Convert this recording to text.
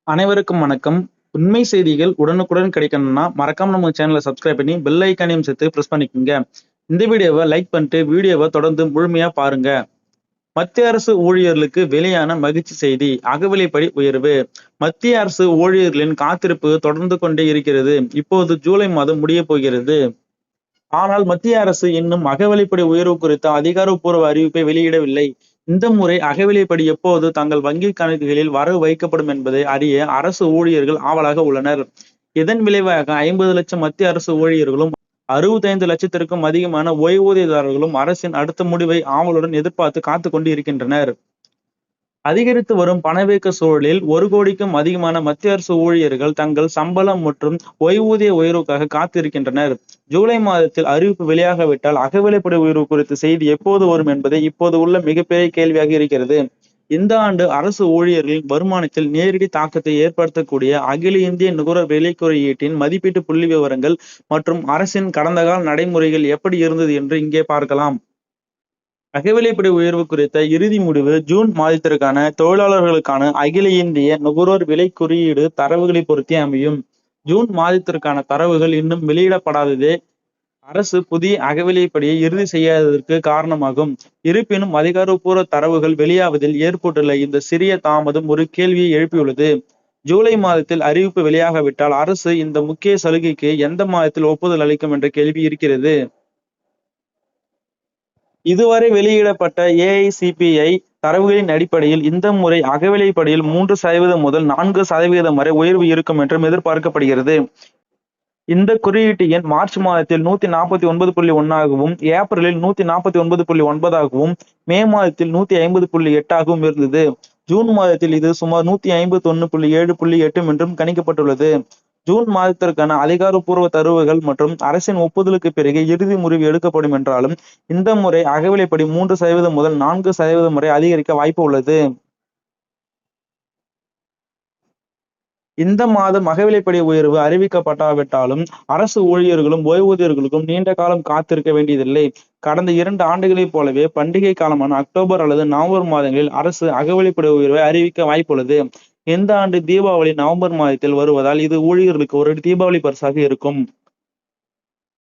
அனைவருக்கும் வணக்கம். உண்மை செய்திகள் உடனுக்குடன் கிடைக்கணும்னா மறக்காம நம்ம சேனலை சப்ஸ்கிரைப் பண்ணி பெல் ஐக்கானையும் சேர்த்து பிரஸ் பண்ணிக்கோங்க. இந்த வீடியோவை லைக் பண்ணிட்டு வீடியோவை தொடர்ந்து முழுமையா பாருங்க. மத்திய அரசு ஊழியர்களுக்கு வெளியான மகிழ்ச்சி செய்தி. அகவிலைப்படி உயர்வு. மத்திய அரசு ஊழியர்களின் காத்திருப்பு தொடர்ந்து கொண்டே இருக்கிறது. இப்போது ஜூலை மாதம் முடிய போகிறது. ஆனால் மத்திய அரசு இன்னும் அகவிலைப்படி உயர்வு குறித்த அதிகாரப்பூர்வ அறிவிப்பை வெளியிடவில்லை. இந்த முறை அகவிலைப்படி எப்போது தங்கள் வங்கி கணக்குகளில் வரவு வைக்கப்படும் என்பதை அறிய அரசு ஊழியர்கள் ஆவலாக உள்ளனர். இதன் விளைவாக 50 லட்சம் மத்திய அரசு ஊழியர்களும் 65 லட்சத்திற்கும் அதிகமான ஓய்வூதியதாரர்களும் அரசின் அடுத்த முடிவை ஆவலுடன் எதிர்பார்த்து காத்து கொண்டு இருக்கின்றனர். அதிகரித்து வரும் பணவீக்க சூழலில் 1 கோடிக்கும் அதிகமான மத்திய அரசு ஊழியர்கள் தங்கள் சம்பளம் மற்றும் ஓய்வூதிய உயர்வுக்காக காத்திருக்கின்றனர். ஜூலை மாதத்தில் அறிவிப்பு வெளியாகவிட்டால் அகவிலைப்படி உயர்வு குறித்த செய்தி எப்போது வரும் என்பதை இப்போது உள்ள மிகப்பெரிய கேள்வியாக இருக்கிறது. இந்த ஆண்டு அரசு ஊழியர்களின் வருமானத்தில் நேரடி தாக்கத்தை ஏற்படுத்தக்கூடிய அகில இந்திய நுகர்வோர் விலை குறியீட்டின் மதிப்பீட்டு புள்ளி விவரங்கள் மற்றும் அரசின் கடந்த கால நடைமுறைகள் எப்படி இருந்தது என்று இங்கே பார்க்கலாம். அகவிலைப்படி உயர்வு குறித்த இறுதி முடிவு ஜூன் மாதத்திற்கான தொழிலாளர்களுக்கான அகில இந்திய நுகர்வோர் விலை குறியீடு தரவுகளை பொறுத்தே அமையும். ஜூன் மாதத்திற்கான தரவுகள் இன்னும் வெளியிடப்படாததே அரசு புதிய அகவிலைப்படியை இறுதி செய்யாததற்கு காரணமாகும். இருப்பினும் அதிகாரப்பூர்வ தரவுகள் வெளியாவதில் ஏற்பட்டுள்ள இந்த சிறிய தாமதம் ஒரு கேள்வியை எழுப்பியுள்ளது. ஜூலை மாதத்தில் அறிவிப்பு வெளியாகவிட்டால் அரசு இந்த முக்கிய சலுகைக்கு எந்த மாதத்தில் ஒப்புதல் அளிக்கும் என்ற கேள்வி இருக்கிறது. இதுவரை வெளியிடப்பட்ட ஏஐசிபிஐ தரவுகளின் அடிப்படையில் இந்த முறை அகவிலைப்படியில் 3% முதல் 4% வரை உயர்வு இருக்கும் என்றும் எதிர்பார்க்கப்படுகிறது. இந்த குறியீட்டு எண் மார்ச் மாதத்தில் 149.1 ஆகவும் ஏப்ரலில் 149.9 ஆகவும் மே மாதத்தில் 150.8 ஆகவும் இருந்தது. ஜூன் மாதத்தில் இது சுமார் 151.7.8 என்றும் கணிக்கப்பட்டுள்ளது. ஜூன் மாதத்திற்கான அதிகாரப்பூர்வ தரவுகள் மற்றும் அரசின் ஒப்புதலுக்கு பிறகு இறுதி முடிவு எடுக்கப்படும் என்றாலும் இந்த முறை அகவிலைப்படி 3% முதல் 4% வரை அதிகரிக்க வாய்ப்பு உள்ளது. இந்த மாதம் அகவிலைப்படி உயர்வு அறிவிக்கப்படாவிட்டாலும் அரசு ஊழியர்களும் ஓய்வூதியர்களுக்கும் நீண்ட காலம் காத்திருக்க வேண்டியதில்லை. கடந்த 2 ஆண்டுகளைப் போலவே பண்டிகை காலமான அக்டோபர் அல்லது நவம்பர் மாதங்களில் அரசு அகவிலைப்படி உயர்வை அறிவிக்க வாய்ப்புள்ளது. இந்த ஆண்டு தீபாவளி நவம்பர் மாதத்தில் வருவதால் இது ஊழியர்களுக்கு ஒரு தீபாவளி பரிசாக இருக்கும்.